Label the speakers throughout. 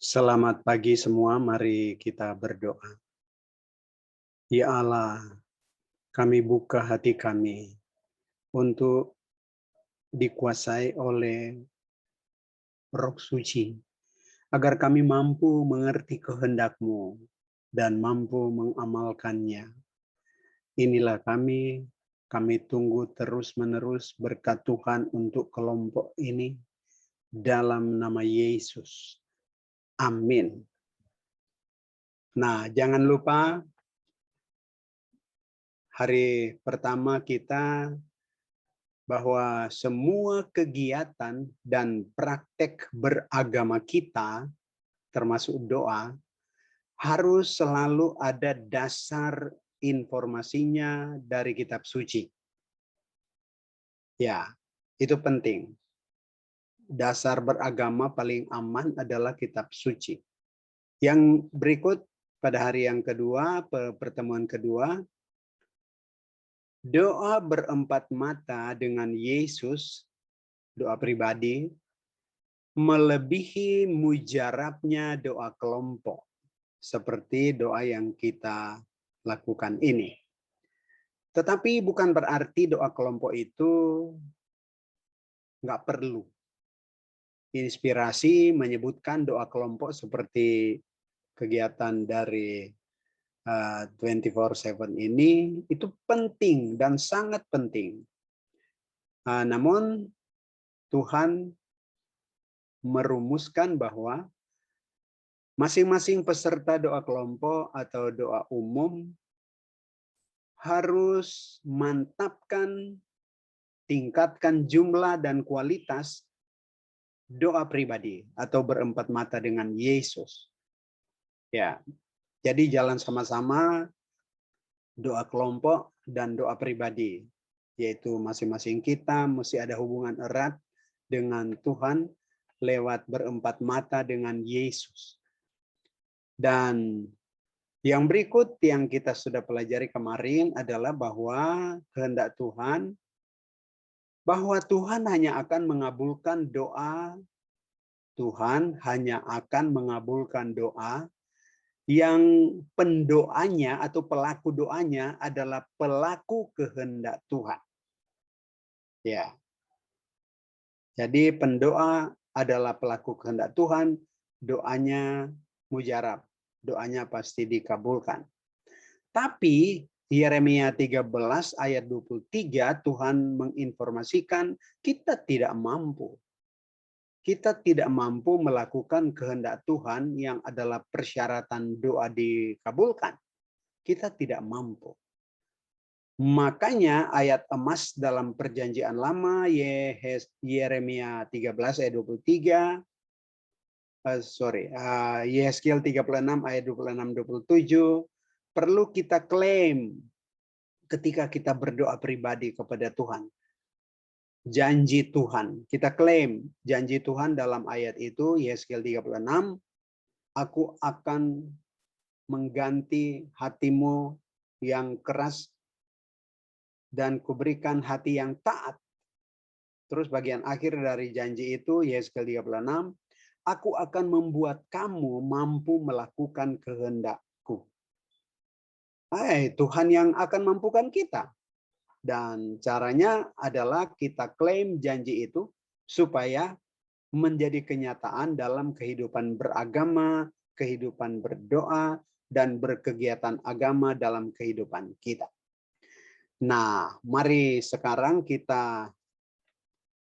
Speaker 1: Selamat pagi semua, mari kita berdoa. Ya Allah, kami buka hati kami untuk dikuasai oleh Roh Suci, agar kami mampu mengerti kehendak-Mu dan mampu mengamalkannya. Inilah kami tunggu terus-menerus berkat Tuhan untuk kelompok ini, dalam nama Yesus. Amin. Nah, jangan lupa hari pertama kita bahwa semua kegiatan dan praktek beragama kita, termasuk doa, harus selalu ada dasar informasinya dari kitab suci. Ya, itu penting. Dasar beragama paling aman adalah kitab suci. Yang berikut pada hari yang kedua, pertemuan kedua, doa berempat mata dengan Yesus, doa pribadi, melebihi mujarabnya doa kelompok, seperti doa yang kita lakukan ini. Tetapi bukan berarti doa kelompok itu nggak perlu. Inspirasi menyebutkan doa kelompok seperti kegiatan dari 24/7 ini itu penting dan sangat penting. Namun Tuhan merumuskan bahwa masing-masing peserta doa kelompok atau doa umum harus mantapkan, tingkatkan jumlah dan kualitas doa pribadi atau berempat mata dengan Yesus. Ya, jadi jalan sama-sama doa kelompok dan doa pribadi, yaitu masing-masing kita mesti ada hubungan erat dengan Tuhan lewat berempat mata dengan Yesus. Dan yang berikut yang kita sudah pelajari kemarin adalah bahwa kehendak Tuhan, bahwa Tuhan hanya akan mengabulkan doa, Tuhan hanya akan mengabulkan doa yang pendoanya atau pelaku doanya adalah pelaku kehendak Tuhan. Ya. Jadi pendoa adalah pelaku kehendak Tuhan, doanya mujarab, doanya pasti dikabulkan. Tapi Yeremia 13 ayat 23 Tuhan menginformasikan kita tidak mampu. Kita tidak mampu melakukan kehendak Tuhan yang adalah persyaratan doa dikabulkan. Kita tidak mampu. Makanya ayat emas dalam perjanjian lama Yeremia 13 ayat 23 Yeskel 36 ayat 26-27 perlu kita klaim ketika kita berdoa pribadi kepada Tuhan. Janji Tuhan, kita klaim janji Tuhan dalam ayat itu Yeskel 36, aku akan mengganti hatimu yang keras dan kuberikan hati yang taat. Terus bagian akhir dari janji itu Yeskel 36, aku akan membuat kamu mampu melakukan kehendakku. Tuhan yang akan mampukan kita. Dan caranya adalah kita klaim janji itu supaya menjadi kenyataan dalam kehidupan beragama, kehidupan berdoa, dan berkegiatan agama dalam kehidupan kita. Nah, mari sekarang kita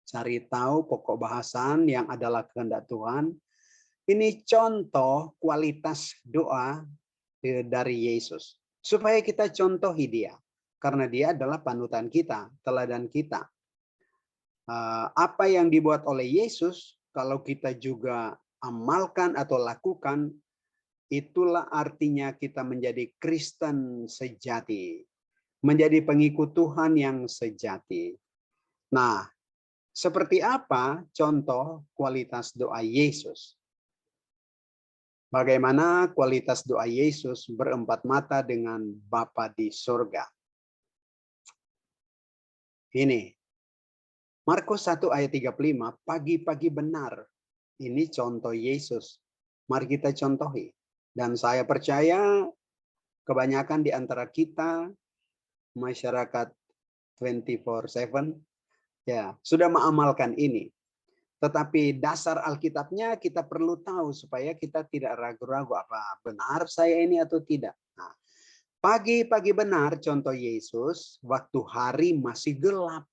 Speaker 1: cari tahu pokok bahasan yang adalah kehendak Tuhan. Ini contoh kualitas doa dari Yesus. Supaya kita contohi dia. Karena dia adalah panutan kita, teladan kita. Apa yang dibuat oleh Yesus, kalau kita juga amalkan atau lakukan, itulah artinya kita menjadi Kristen sejati. Menjadi pengikut Tuhan yang sejati. Nah, seperti apa contoh kualitas doa Yesus? Bagaimana kualitas doa Yesus berempat mata dengan Bapa di surga? Ini, Markus 1 ayat 35, pagi-pagi benar. Ini contoh Yesus Mari kita contohi. Dan saya percaya kebanyakan di antara kita, masyarakat 24/7, ya, sudah mengamalkan ini. Tetapi dasar Alkitabnya kita perlu tahu supaya kita tidak ragu-ragu apa benar saya ini atau tidak. Nah, pagi-pagi benar contoh Yesus waktu hari masih gelap.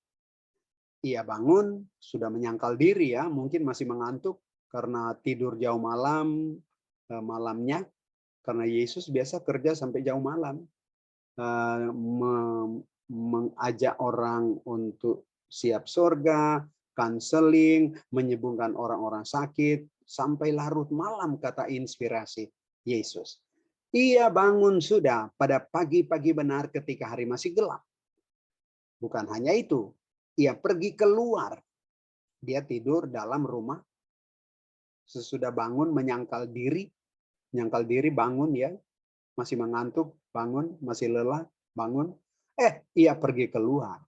Speaker 1: Ia bangun, sudah menyangkal diri ya, mungkin masih mengantuk karena tidur jauh malamnya. Karena Yesus biasa kerja sampai jauh malam. Mengajak orang untuk siap surga, kanseling, menyembuhkan orang-orang sakit, sampai larut malam kata inspirasi Yesus. Ia bangun sudah pada pagi-pagi benar ketika hari masih gelap. Bukan hanya itu, ia pergi keluar. Dia tidur dalam rumah. Sesudah bangun menyangkal diri bangun ya. Masih mengantuk, bangun, masih lelah, bangun. Ia pergi keluar.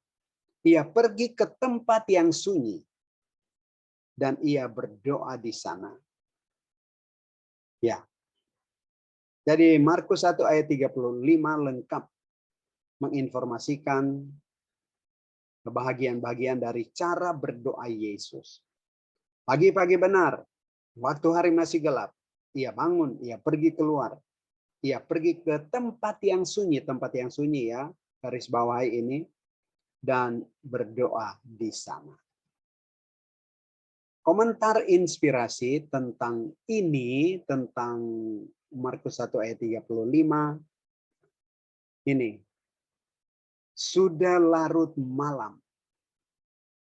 Speaker 1: Ia pergi ke tempat yang sunyi. Dan ia berdoa di sana. Ya. Jadi Markus 1 ayat 35 lengkap menginformasikan bahagian-bahagian dari cara berdoa Yesus. Pagi-pagi benar, waktu hari masih gelap, ia bangun, ia pergi keluar. Ia pergi ke tempat yang sunyi ya, garis bawahi ini, dan berdoa di sana. Komentar inspirasi tentang ini, tentang Markus 1 ayat 35, ini. Sudah larut malam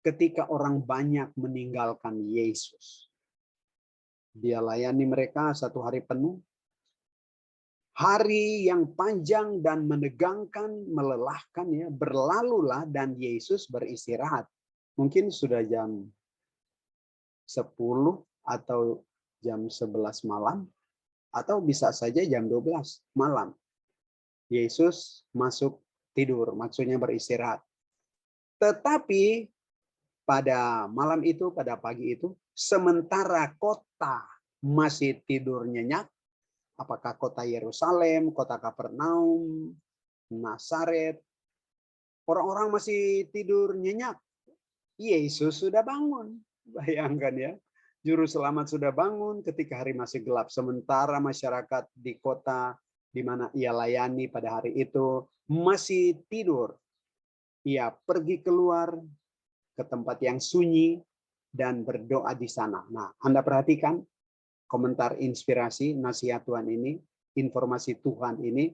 Speaker 1: ketika orang banyak meninggalkan Yesus. Dia layani mereka 1 hari penuh. Hari yang panjang dan menegangkan, melelahkan ya, berlalulah dan Yesus beristirahat. Mungkin sudah jam 10 atau jam 11 malam, atau bisa saja jam 12 malam. Yesus masuk tidur, maksudnya beristirahat. Tetapi pada malam itu, pada pagi itu, sementara kota masih tidur nyenyak, apakah kota Yerusalem, kota Kapernaum, Nazaret, orang-orang masih tidur nyenyak. Yesus sudah bangun. Bayangkan ya, juru selamat sudah bangun ketika hari masih gelap. Sementara masyarakat di kota di mana ia layani pada hari itu masih tidur. Ia pergi keluar ke tempat yang sunyi dan berdoa di sana. Nah, Anda perhatikan komentar inspirasi nasihat Tuhan ini, informasi Tuhan ini,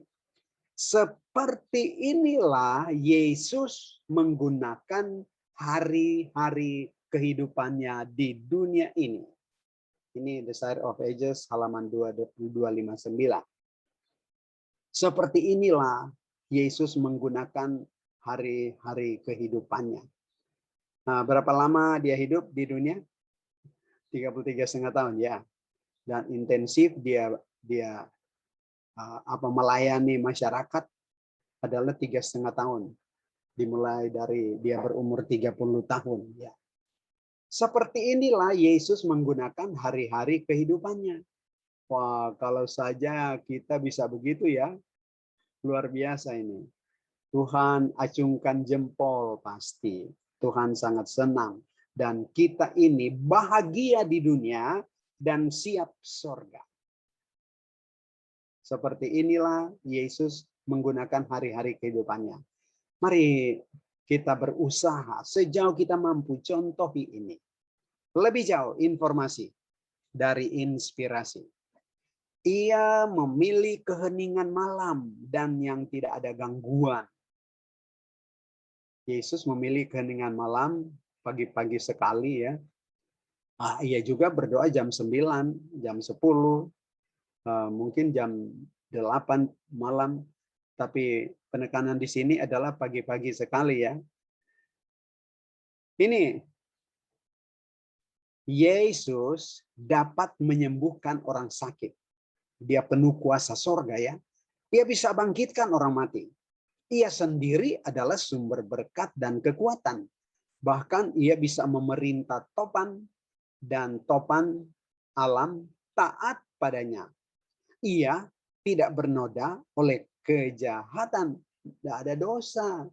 Speaker 1: seperti inilah Yesus menggunakan hari-hari kehidupannya di dunia ini. Ini Desire of Ages halaman 259. Seperti inilah Yesus menggunakan hari-hari kehidupannya. Nah, berapa lama dia hidup di dunia? 33,5 tahun ya. Dan intensif dia melayani masyarakat adalah 3,5 tahun. Dimulai dari dia berumur 30 tahun ya. Seperti inilah Yesus menggunakan hari-hari kehidupannya. Wah, kalau saja kita bisa begitu ya. Luar biasa ini. Tuhan acungkan jempol pasti. Tuhan sangat senang. Dan kita ini bahagia di dunia dan siap surga. Seperti inilah Yesus menggunakan hari-hari kehidupannya. Mari kita berusaha sejauh kita mampu contohi ini. Lebih jauh informasi dari inspirasi. Ia memilih keheningan malam dan yang tidak ada gangguan. Yesus memilih keheningan malam pagi-pagi sekali ya. Ia juga berdoa jam 9, jam 10, mungkin jam 8 malam. Tapi penekanan di sini adalah pagi-pagi sekali ya. Ini Yesus dapat menyembuhkan orang sakit. Dia penuh kuasa sorga ya. Dia bisa bangkitkan orang mati. Ia sendiri adalah sumber berkat dan kekuatan. Bahkan ia bisa memerintah topan dan topan alam taat padanya. Ia tidak bernoda oleh kejahatan. Tidak ada dosa.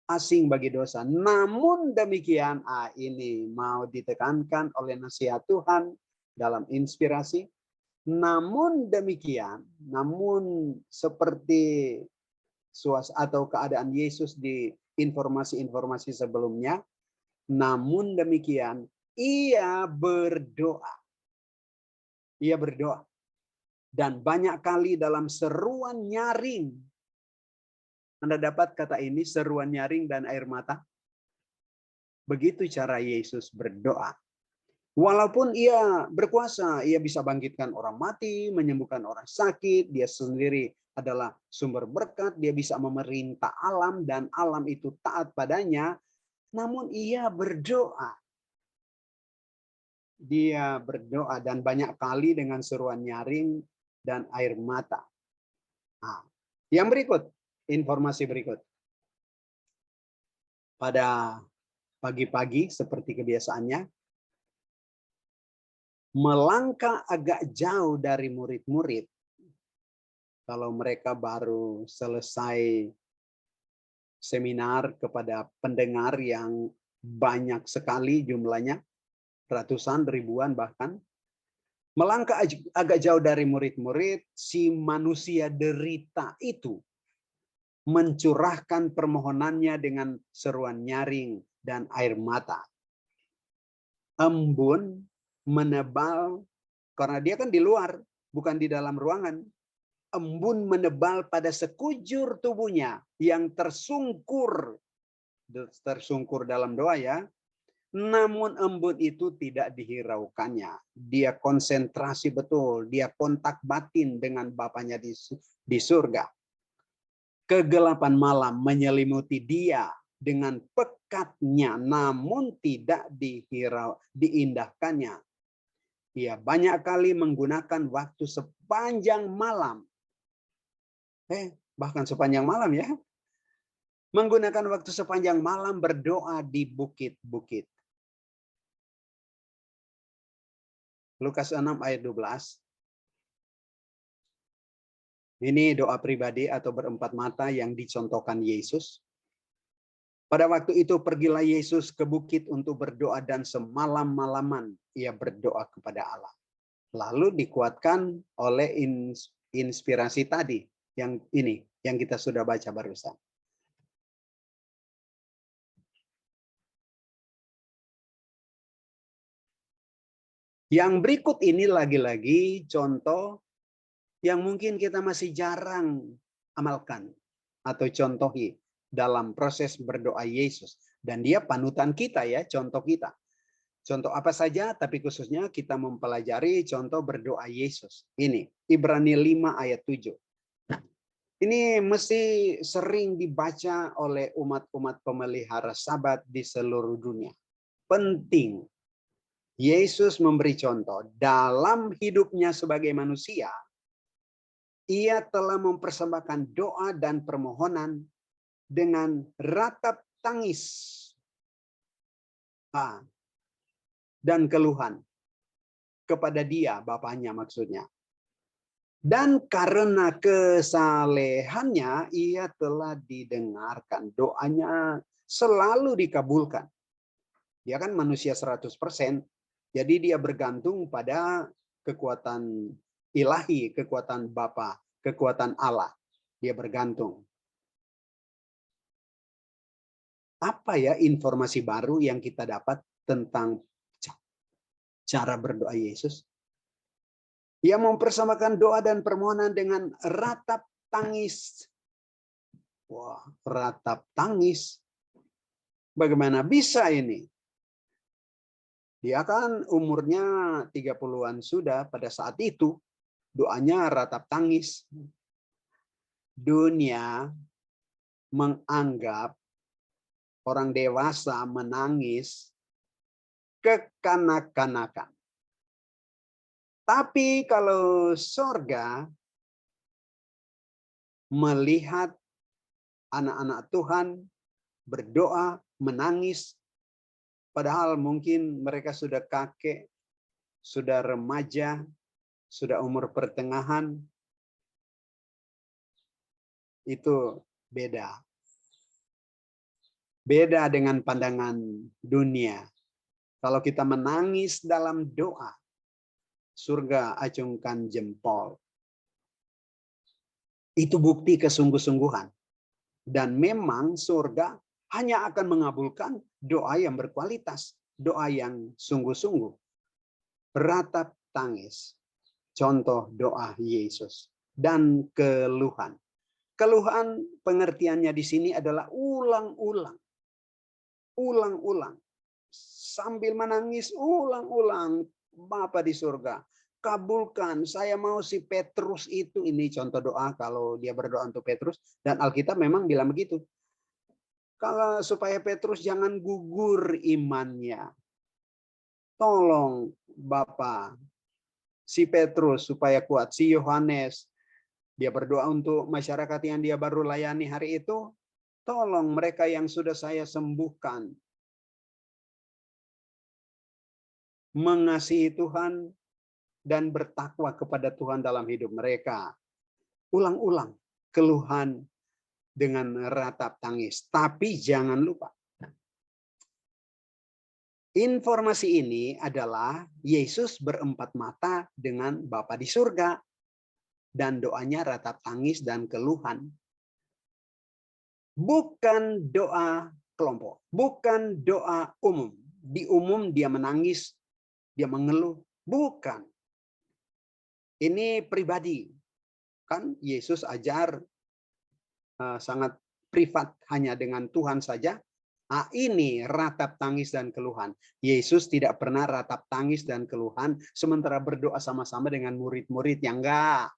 Speaker 1: Asing bagi dosa. Namun demikian, ini mau ditekankan oleh nasihat Tuhan dalam inspirasi. Namun demikian, namun seperti atau keadaan Yesus di informasi-informasi sebelumnya, namun demikian, ia berdoa. Ia berdoa. Dan banyak kali dalam seruan nyaring. Anda dapat kata ini, seruan nyaring dan air mata? Begitu cara Yesus berdoa. Walaupun ia berkuasa, ia bisa bangkitkan orang mati, menyembuhkan orang sakit, dia sendiri adalah sumber berkat, dia bisa memerintah alam dan alam itu taat padanya, namun ia berdoa. Dia berdoa dan banyak kali dengan seruan nyaring dan air mata. Nah, yang berikut, informasi berikut. Pada pagi-pagi seperti kebiasaannya, melangkah agak jauh dari murid-murid. Kalau mereka baru selesai seminar kepada pendengar yang banyak sekali jumlahnya, ratusan, ribuan bahkan. Melangkah agak jauh dari murid-murid, si manusia derita itu mencurahkan permohonannya dengan seruan nyaring dan air mata. Embun menebal, karena dia kan di luar, bukan di dalam ruangan. Embun menebal pada sekujur tubuhnya yang tersungkur dalam doa ya. Namun embun itu tidak dihiraukannya. Dia konsentrasi betul, dia kontak batin dengan Bapanya di surga. Kegelapan malam menyelimuti dia dengan pekatnya, namun tidak diindahkannya. Ia banyak kali menggunakan waktu sepanjang malam. Bahkan sepanjang malam ya. Menggunakan waktu sepanjang malam berdoa di bukit-bukit. Lukas 6 ayat 12. Ini doa pribadi atau berempat mata yang dicontohkan Yesus. Pada waktu itu pergilah Yesus ke bukit untuk berdoa dan semalam-malaman ia berdoa kepada Allah. Lalu dikuatkan oleh inspirasi tadi yang ini yang kita sudah baca barusan. Yang berikut ini lagi-lagi contoh yang mungkin kita masih jarang amalkan atau contohi dalam proses berdoa Yesus. Dan dia panutan kita ya, contoh kita. Contoh apa saja, tapi khususnya kita mempelajari contoh berdoa Yesus. Ini, Ibrani 5 ayat 7. Ini mesti sering dibaca oleh umat-umat pemelihara Sabat di seluruh dunia. Penting. Yesus memberi contoh dalam hidupnya sebagai manusia. Ia telah mempersembahkan doa dan permohonan dengan ratap tangis dan keluhan kepada dia, Bapaknya maksudnya. Dan karena kesalehannya, ia telah didengarkan. Doanya selalu dikabulkan. Dia kan manusia 100%. Jadi dia bergantung pada kekuatan ilahi, kekuatan Bapa, kekuatan Allah. Dia bergantung. Apa ya informasi baru yang kita dapat tentang cara berdoa Yesus? Ia mempersamakan doa dan permohonan dengan ratap tangis. Wah, ratap tangis. Bagaimana bisa ini? Dia kan umurnya 30-an sudah pada saat itu. Doanya ratap tangis. Dunia menganggap orang dewasa menangis kekanak-kanakan. Tapi kalau sorga melihat anak-anak Tuhan berdoa, menangis, padahal mungkin mereka sudah kakek, sudah remaja, sudah umur pertengahan, itu beda. Beda dengan pandangan dunia. Kalau kita menangis dalam doa, surga acungkan jempol. Itu bukti kesungguh-sungguhan. Dan memang surga hanya akan mengabulkan doa yang berkualitas, doa yang sungguh-sungguh. Beratap tangis, contoh doa Yesus. Dan keluhan. Keluhan pengertiannya di sini adalah ulang-ulang. Ulang-ulang. Sambil menangis, ulang-ulang. Bapa di surga, kabulkan, saya mau si Petrus itu. Ini contoh doa kalau dia berdoa untuk Petrus. Dan Alkitab memang bilang begitu. Kalau supaya Petrus jangan gugur imannya. Tolong Bapa, si Petrus supaya kuat. Si Yohanes, dia berdoa untuk masyarakat yang dia baru layani hari itu. Tolong mereka yang sudah saya sembuhkan. Mengasihi Tuhan dan bertakwa kepada Tuhan dalam hidup mereka. Ulang-ulang keluhan dengan ratap tangis. Tapi jangan lupa, informasi ini adalah Yesus berempat mata dengan Bapa di surga. Dan doanya ratap tangis dan keluhan. Bukan doa kelompok. Bukan doa umum. Di umum dia menangis, dia mengeluh. Bukan. Ini pribadi. Kan Yesus ajar sangat privat hanya dengan Tuhan saja. Ini ratap tangis dan keluhan. Yesus tidak pernah ratap tangis dan keluhan sementara berdoa sama-sama dengan murid-murid yang enggak.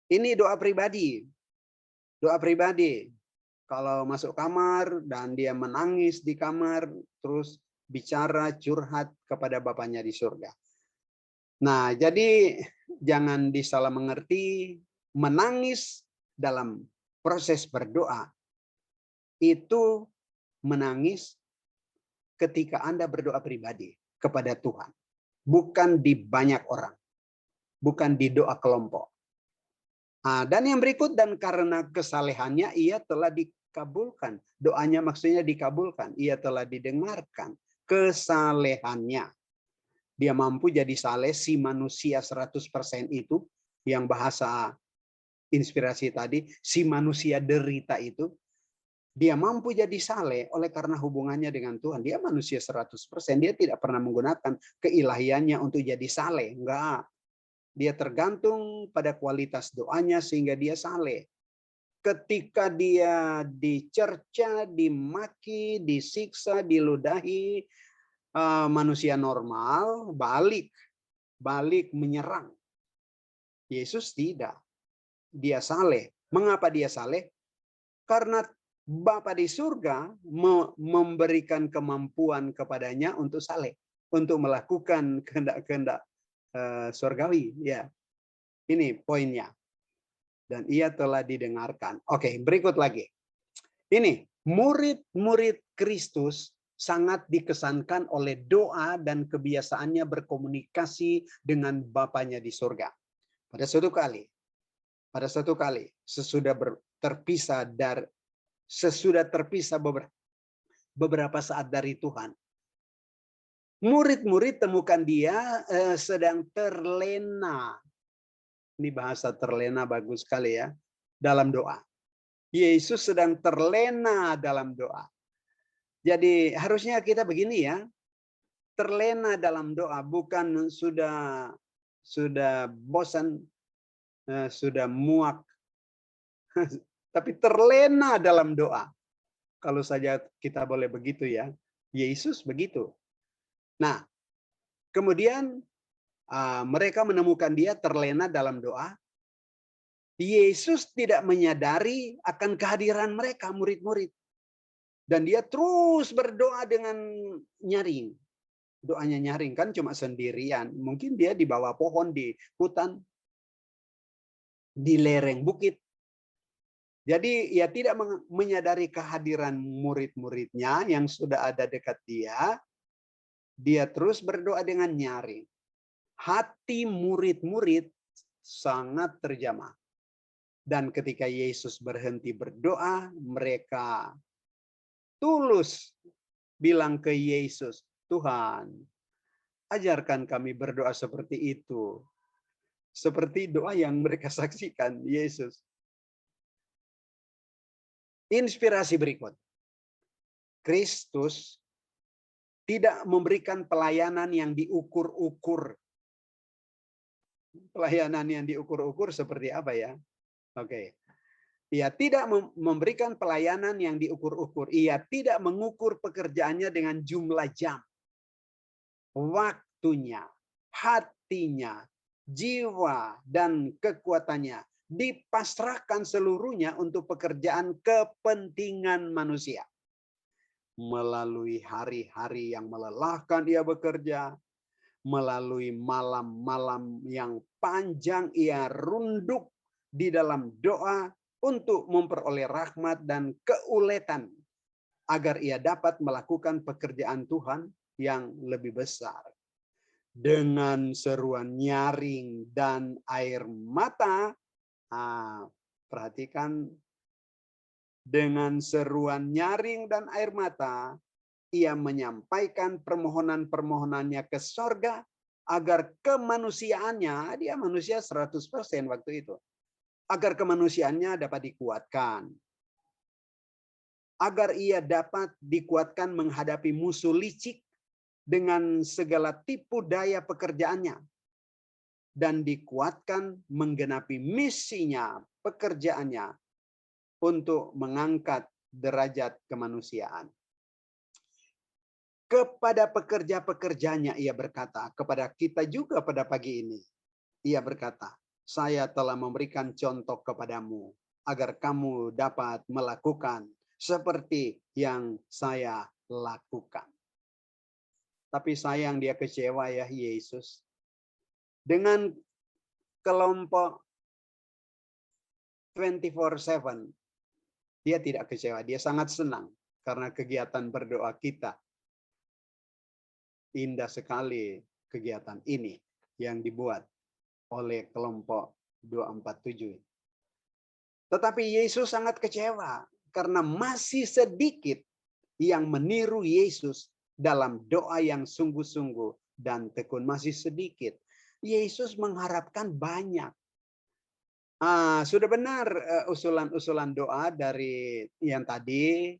Speaker 1: Ini doa pribadi. Doa pribadi. Kalau masuk kamar dan dia menangis di kamar, terus bicara curhat kepada Bapaknya di surga. Nah, jadi jangan disalah mengerti, menangis dalam proses berdoa itu menangis ketika Anda berdoa pribadi kepada Tuhan. Bukan di banyak orang. Bukan di doa kelompok. Dan yang berikut, dan karena kesalehannya ia telah dikabulkan. Doanya maksudnya dikabulkan. Ia telah didengarkan. Kesalehannya. Dia mampu jadi saleh, si manusia 100% itu, yang bahasa inspirasi tadi, si manusia derita itu, dia mampu jadi saleh oleh karena hubungannya dengan Tuhan. Dia manusia 100%, dia tidak pernah menggunakan keilahiannya untuk jadi saleh. Enggak. Dia tergantung pada kualitas doanya sehingga dia saleh. Ketika dia dicerca, dimaki, disiksa, diludahi, manusia normal balik menyerang. Yesus tidak. Dia saleh. Mengapa dia saleh? Karena Bapa di surga memberikan kemampuan kepadanya untuk saleh, untuk melakukan kehendak-kehendak surgawi. Ya, ini poinnya. Dan ia telah didengarkan. Oke, berikut lagi. Ini murid-murid Kristus sangat dikesankan oleh doa dan kebiasaannya berkomunikasi dengan Bapaknya di surga. Pada suatu kali, sesudah terpisah beberapa saat dari Tuhan, murid-murid temukan dia sedang terlena. Ini bahasa terlena bagus sekali ya, dalam doa. Yesus sedang terlena dalam doa. Jadi harusnya kita begini ya, terlena dalam doa, bukan sudah bosan, sudah muak, tapi terlena dalam doa. Kalau saja kita boleh begitu ya, Yesus begitu. Nah, kemudian mereka menemukan dia terlena dalam doa. Yesus tidak menyadari akan kehadiran mereka, murid-murid. Dan dia terus berdoa dengan nyaring. Doanya nyaring, kan cuma sendirian. Mungkin dia di bawah pohon, di hutan, di lereng bukit. Jadi ia tidak menyadari kehadiran murid-muridnya yang sudah ada dekat dia. Dia terus berdoa dengan nyaring. hati murid-murid sangat terjamah. Dan ketika Yesus berhenti berdoa, mereka tulus bilang ke Yesus, Tuhan, ajarkan kami berdoa seperti itu. Seperti doa yang mereka saksikan, Yesus. Inspirasi berikut. Kristus tidak memberikan pelayanan yang diukur-ukur. Pelayanan yang diukur-ukur seperti apa ya? Oke. Ia tidak memberikan pelayanan yang diukur-ukur. Ia tidak mengukur pekerjaannya dengan jumlah jam. Waktunya, hatinya, jiwa, dan kekuatannya dipasrahkan seluruhnya untuk pekerjaan kepentingan manusia. Melalui hari-hari yang melelahkan ia bekerja, melalui malam-malam yang panjang ia runduk di dalam doa untuk memperoleh rahmat dan keuletan agar ia dapat melakukan pekerjaan Tuhan yang lebih besar. Dengan seruan nyaring dan air mata, perhatikan, dengan seruan nyaring dan air mata, ia menyampaikan permohonan-permohonannya ke sorga agar kemanusiaannya, dia manusia 100% waktu itu, agar kemanusiaannya dapat dikuatkan. Agar ia dapat dikuatkan menghadapi musuh licik dengan segala tipu daya pekerjaannya. Dan dikuatkan menggenapi misinya, pekerjaannya, untuk mengangkat derajat kemanusiaan. Kepada pekerja-pekerjanya ia berkata, kepada kita juga pada pagi ini. Ia berkata, saya telah memberikan contoh kepadamu agar kamu dapat melakukan seperti yang saya lakukan. Tapi sayang dia kecewa ya Yesus. Dengan kelompok 24/7, dia tidak kecewa, dia sangat senang karena kegiatan berdoa kita. Indah sekali kegiatan ini yang dibuat oleh kelompok 247. Tetapi Yesus sangat kecewa karena masih sedikit yang meniru Yesus dalam doa yang sungguh-sungguh dan tekun. Masih sedikit. Yesus mengharapkan banyak. Sudah benar usulan-usulan doa dari yang tadi,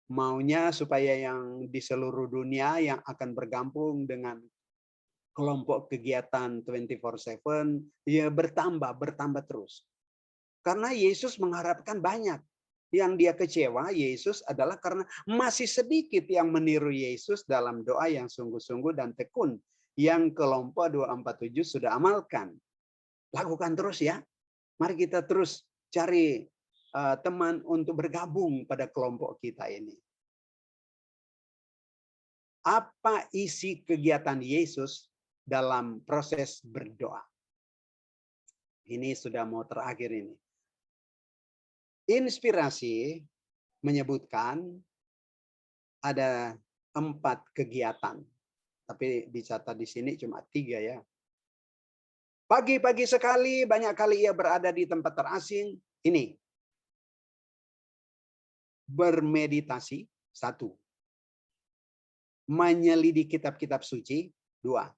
Speaker 1: maunya supaya yang di seluruh dunia yang akan bergabung dengan kelompok kegiatan 24/7 ya bertambah terus. Karena Yesus mengharapkan banyak. Yang dia kecewa Yesus adalah karena masih sedikit yang meniru Yesus dalam doa yang sungguh-sungguh dan tekun yang kelompok 247 sudah amalkan. Lakukan terus ya. Mari kita terus cari teman untuk bergabung pada kelompok kita ini. Apa isi kegiatan Yesus dalam proses berdoa? Ini sudah mau terakhir ini. Inspirasi menyebutkan ada 4 kegiatan. Tapi dicatat di sini cuma 3 ya. Pagi-pagi sekali, banyak kali ia berada di tempat terasing. Ini. Bermeditasi, 1. Menyelidiki kitab-kitab suci, 2.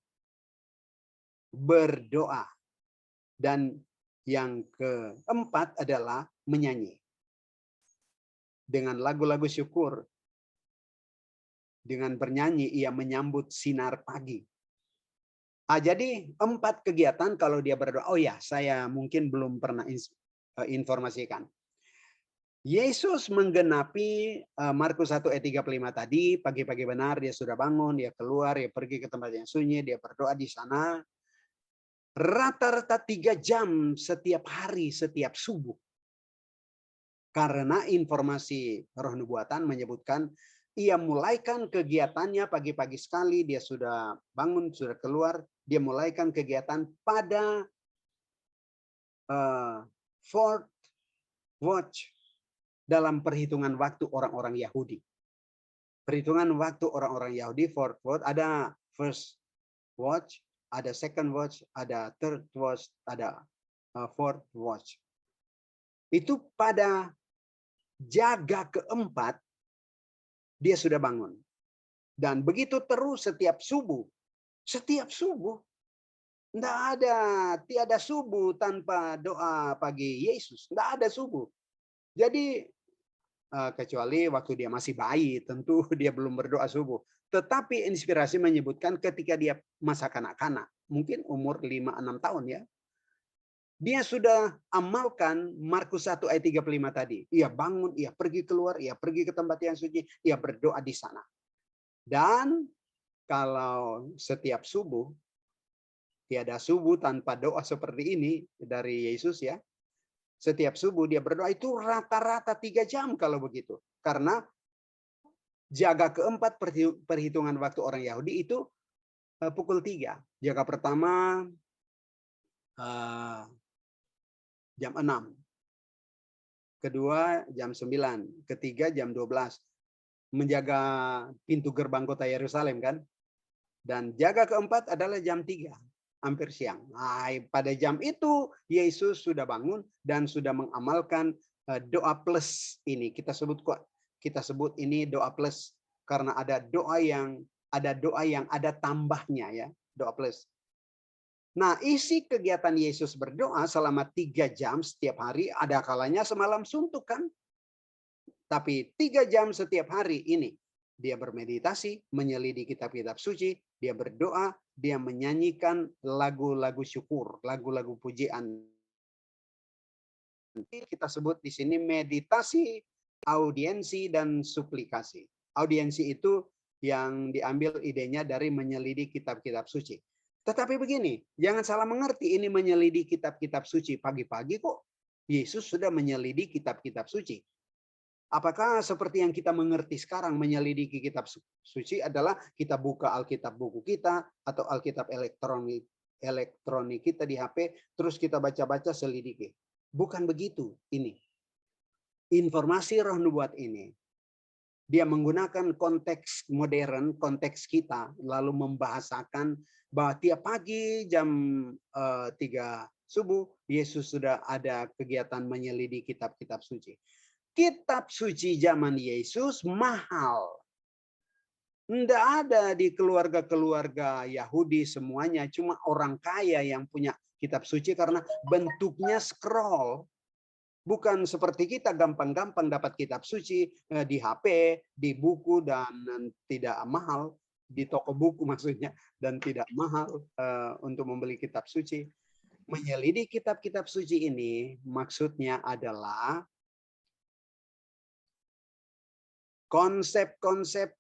Speaker 1: Berdoa. Dan yang keempat adalah menyanyi. Dengan lagu-lagu syukur. Dengan bernyanyi, ia menyambut sinar pagi. Jadi 4 kegiatan kalau dia berdoa. Oh ya, saya mungkin belum pernah informasikan. Yesus menggenapi Markus 1 ayat 35 tadi, pagi-pagi benar dia sudah bangun, dia keluar, dia pergi ke tempat yang sunyi, dia berdoa di sana. Rata-rata 3 jam setiap hari, setiap subuh. Karena informasi roh nubuatan menyebutkan ia mulaikan kegiatannya pagi-pagi sekali, dia sudah bangun, sudah keluar, dia mulaikan kegiatan pada 4th watch dalam perhitungan waktu orang-orang Yahudi. Perhitungan waktu orang-orang Yahudi, 4th watch, ada first watch, ada second watch, ada third watch, ada fourth watch. Itu pada jaga keempat dia sudah bangun. Dan begitu terus setiap subuh. Setiap subuh. Tiada subuh tanpa doa pagi Yesus. Tidak ada subuh. Jadi kecuali waktu dia masih bayi, tentu dia belum berdoa subuh. Tetapi inspirasi menyebutkan ketika dia masa kanak-kanak, mungkin umur 5-6 tahun ya. Dia sudah amalkan Markus 1 ayat 35 tadi. Ia bangun, ia pergi keluar, ia pergi ke tempat yang suci, ia berdoa di sana. Dan kalau setiap subuh, tiada subuh tanpa doa seperti ini dari Yesus ya. Setiap subuh dia berdoa itu rata-rata 3 jam kalau begitu. Karena jaga keempat perhitungan waktu orang Yahudi itu pukul 3. Jaga pertama jam 6. Kedua jam 9. Ketiga jam 12. Menjaga pintu gerbang kota Yerusalem kan. Dan jaga keempat adalah jam 3. Hampir siang. Nah, pada jam itu Yesus sudah bangun dan sudah mengamalkan doa plus ini. Kita sebut ini doa plus karena ada doa yang ada tambahnya ya, doa plus. Nah, isi kegiatan Yesus berdoa selama 3 jam setiap hari, ada kalanya semalam suntuk kan? Tapi 3 jam setiap hari ini dia bermeditasi, menyelidiki kitab-kitab suci, dia berdoa, dia menyanyikan lagu-lagu syukur, lagu-lagu pujian. Kita sebut di sini meditasi, audiensi, dan suplikasi. Audiensi itu yang diambil idenya dari menyelidiki kitab-kitab suci. Tetapi begini, jangan salah mengerti ini menyelidiki kitab-kitab suci. Pagi-pagi kok Yesus sudah menyelidiki kitab-kitab suci. Apakah seperti yang kita mengerti sekarang menyelidiki kitab suci adalah kita buka Alkitab buku kita atau Alkitab elektronik kita di HP, terus kita baca-baca selidiki. Bukan begitu ini. Informasi roh nubuat ini, dia menggunakan konteks modern, konteks kita, lalu membahasakan bahwa tiap pagi jam 3 subuh, Yesus sudah ada kegiatan menyelidiki kitab-kitab suci. Kitab suci zaman Yesus mahal. Tidak ada di keluarga-keluarga Yahudi semuanya. Cuma orang kaya yang punya kitab suci karena bentuknya scroll. Bukan seperti kita gampang-gampang dapat kitab suci di HP, di buku, dan tidak mahal. Di toko buku maksudnya. Dan tidak mahal untuk membeli kitab suci. Menyelidiki kitab-kitab suci ini maksudnya adalah konsep-konsep,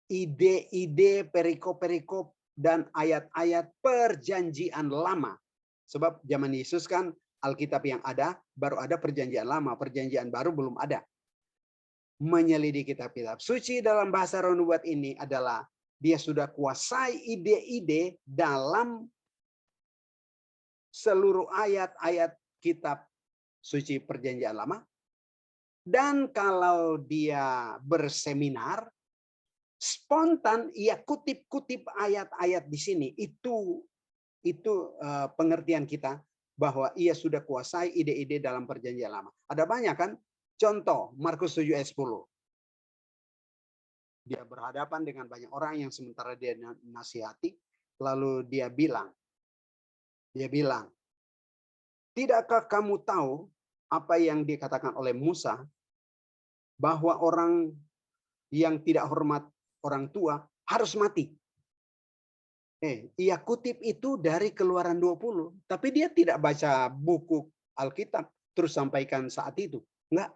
Speaker 1: ide-ide, perikop-perikop, dan ayat-ayat perjanjian lama. Sebab zaman Yesus kan Alkitab yang ada, baru ada perjanjian lama. Perjanjian baru belum ada. Menyelidiki kitab-kitab suci dalam bahasa roh nubuat ini adalah dia sudah kuasai ide-ide dalam seluruh ayat-ayat kitab suci perjanjian lama. Dan kalau dia berseminar, spontan ia kutip-kutip ayat-ayat di sini. Itu pengertian kita bahwa ia sudah kuasai ide-ide dalam perjanjian lama. Ada banyak kan? Contoh, Markus 7 ayat 10. Dia berhadapan dengan banyak orang yang sementara dia nasihati, lalu dia bilang, tidakkah kamu tahu apa yang dikatakan oleh Musa, bahwa orang yang tidak hormat orang tua harus mati. Ia kutip itu dari Keluaran 20, tapi dia tidak baca buku Alkitab terus sampaikan saat itu. Enggak.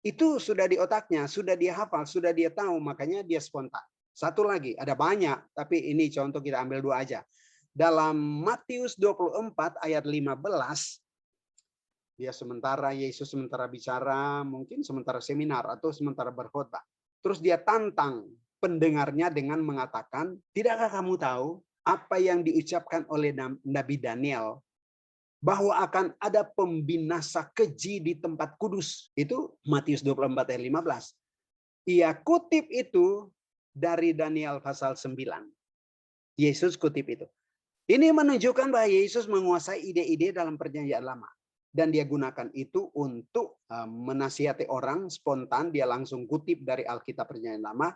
Speaker 1: Itu sudah di otaknya, sudah dia hafal, sudah dia tahu, makanya dia spontan. Satu lagi, ada banyak, tapi ini contoh kita ambil 2 aja. Dalam Matius 24 ayat 15, Yesus sementara bicara, mungkin sementara seminar atau sementara berkhotbah. Terus dia tantang pendengarnya dengan mengatakan, tidakkah kamu tahu apa yang diucapkan oleh Nabi Daniel bahwa akan ada pembinasa keji di tempat kudus? Itu Matius 24 ayat 15. Ia kutip itu dari Daniel pasal 9. Yesus kutip itu. Ini menunjukkan bahwa Yesus menguasai ide-ide dalam perjanjian lama. Dan dia gunakan itu untuk menasihati orang spontan. Dia langsung kutip dari Alkitab perjanjian lama.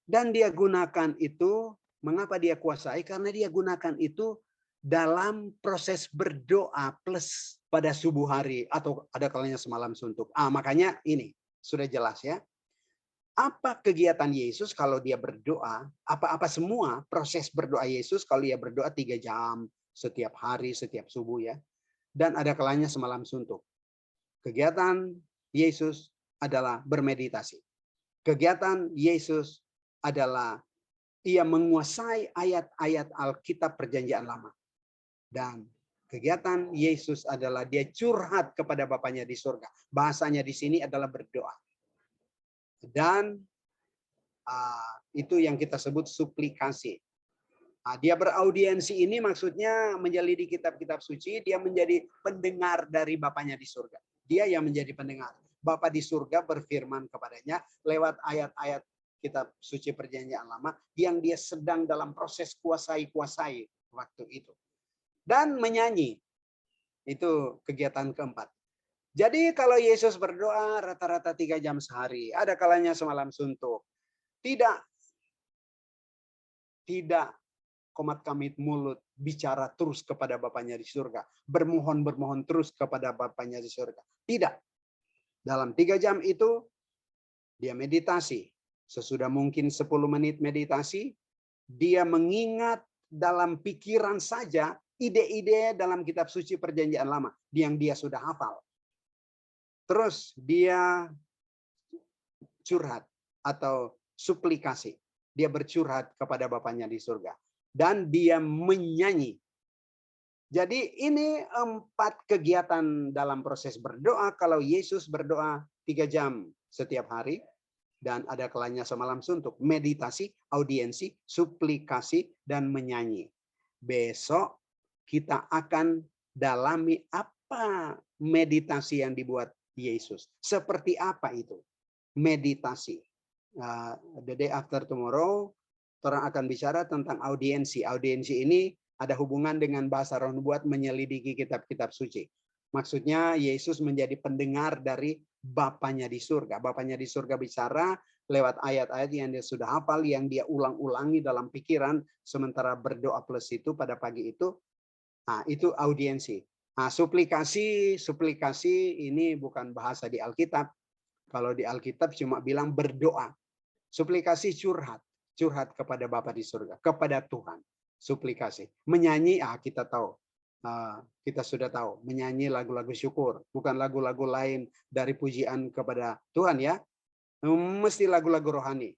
Speaker 1: Dan dia gunakan itu, mengapa dia kuasai? Karena dia gunakan itu dalam proses berdoa plus pada subuh hari. Atau ada kalanya semalam suntuk. Makanya ini sudah jelas ya. Apa kegiatan Yesus kalau dia berdoa? Apa-apa semua proses berdoa Yesus kalau dia berdoa 3 jam setiap hari, setiap subuh ya. Dan ada kalanya semalam suntuk. Kegiatan Yesus adalah bermeditasi. Kegiatan Yesus adalah ia menguasai ayat-ayat Alkitab perjanjian lama. Dan kegiatan Yesus adalah dia curhat kepada Bapaknya di surga. Bahasanya di sini adalah berdoa. Dan itu yang kita sebut suplikasi. Dia beraudiensi ini maksudnya menyelidiki kitab-kitab suci, dia menjadi pendengar dari Bapaknya di surga. Dia yang menjadi pendengar. Bapa di surga berfirman kepadanya lewat ayat-ayat kitab suci perjanjian lama yang dia sedang dalam proses kuasai waktu itu. Dan menyanyi. Itu kegiatan keempat. Jadi kalau Yesus berdoa rata-rata 3 jam sehari, ada kalanya semalam suntuk. Tidak komat kamit mulut bicara terus kepada Bapaknya di surga. Bermohon terus kepada Bapaknya di surga. Tidak. Dalam 3 jam itu dia meditasi. Sesudah mungkin 10 menit meditasi, dia mengingat dalam pikiran saja ide-ide dalam kitab suci perjanjian lama yang dia sudah hafal. Terus dia curhat atau suplikasi. Dia bercurhat kepada Bapaknya di surga. Dan dia menyanyi. Jadi ini 4 kegiatan dalam proses berdoa. Kalau Yesus berdoa 3 jam setiap hari. Dan ada kalanya semalam suntuk. Meditasi, audiensi, suplikasi, dan menyanyi. Besok kita akan dalami apa meditasi yang dibuat Yesus. Seperti apa itu? Meditasi. The day after tomorrow, orang akan bicara tentang audiensi. Audiensi ini ada hubungan dengan bahasa roh nubuat menyelidiki kitab-kitab suci. Maksudnya Yesus menjadi pendengar dari Bapaknya di surga. Bapaknya di surga bicara lewat ayat-ayat yang dia sudah hafal, yang dia ulang-ulangi dalam pikiran, sementara berdoa plus itu pada pagi itu. Itu audiensi. Suplikasi ini bukan bahasa di Alkitab. Kalau di Alkitab cuma bilang berdoa. Suplikasi curhat kepada Bapa di surga, kepada Tuhan. Suplikasi. Menyanyi, kita tahu. Kita sudah tahu. Menyanyi lagu-lagu syukur. Bukan lagu-lagu lain dari pujian kepada Tuhan ya. Mesti lagu-lagu rohani.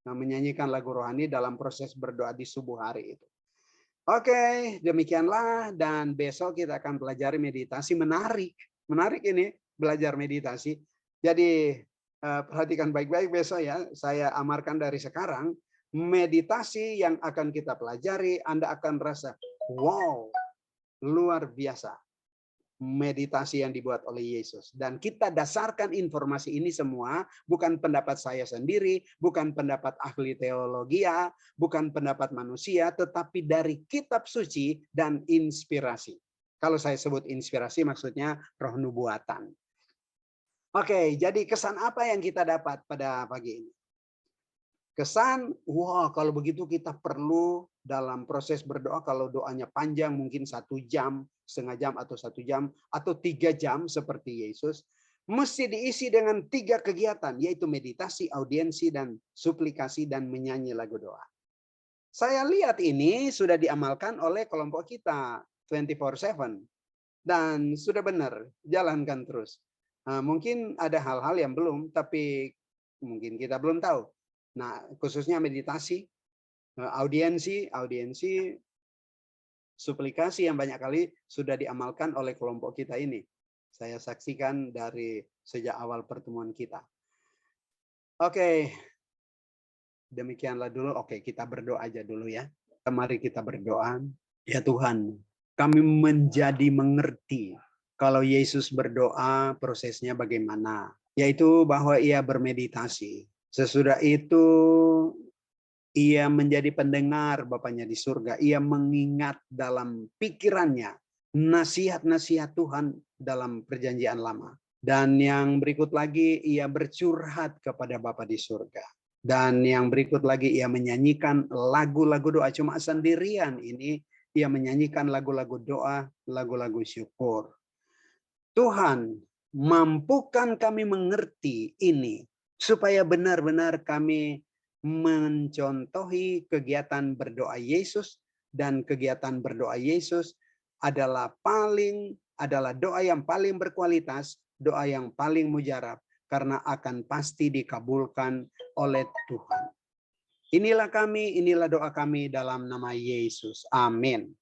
Speaker 1: Menyanyikan lagu rohani dalam proses berdoa di subuh hari itu. Oke, demikianlah. Dan besok kita akan pelajari meditasi. Menarik ini, belajar meditasi. Jadi perhatikan baik-baik besok ya. Saya amarkan dari sekarang. Meditasi yang akan kita pelajari, Anda akan rasa, wow, luar biasa. Meditasi yang dibuat oleh Yesus. Dan kita dasarkan informasi ini semua, bukan pendapat saya sendiri, bukan pendapat ahli teologi, bukan pendapat manusia, tetapi dari kitab suci dan inspirasi. Kalau saya sebut inspirasi, maksudnya roh nubuatan. Oke, jadi kesan apa yang kita dapat pada pagi ini? Kesan, kalau begitu kita perlu dalam proses berdoa, kalau doanya panjang mungkin 1 jam, setengah jam atau 1 jam, atau 3 jam seperti Yesus, mesti diisi dengan 3 kegiatan, yaitu meditasi, audiensi, dan suplikasi, dan menyanyi lagu doa. Saya lihat ini sudah diamalkan oleh kelompok kita 24/7. Dan sudah benar, jalankan terus. Mungkin ada hal-hal yang belum, tapi mungkin kita belum tahu. Nah, khususnya meditasi, audiensi, suplikasi yang banyak kali sudah diamalkan oleh kelompok kita ini. Saya saksikan dari sejak awal pertemuan kita. Oke, demikianlah dulu. Oke, kita berdoa aja dulu ya. Mari kita berdoa. Ya Tuhan, kami menjadi mengerti kalau Yesus berdoa prosesnya bagaimana. Yaitu bahwa ia bermeditasi. Sesudah itu Ia menjadi pendengar Bapaknya di surga. Ia mengingat dalam pikirannya nasihat-nasihat Tuhan dalam perjanjian lama. Dan yang berikut lagi, ia bercurhat kepada Bapa di surga. Dan yang berikut lagi, ia menyanyikan lagu-lagu doa. Cuma sendirian ini, ia menyanyikan lagu-lagu doa, lagu-lagu syukur. Tuhan, mampukan kami mengerti ini, supaya benar-benar kami mencontohi kegiatan berdoa Yesus, dan kegiatan berdoa Yesus adalah doa yang paling berkualitas, doa yang paling mujarab, karena akan pasti dikabulkan oleh Tuhan. Inilah doa kami dalam nama Yesus. Amin.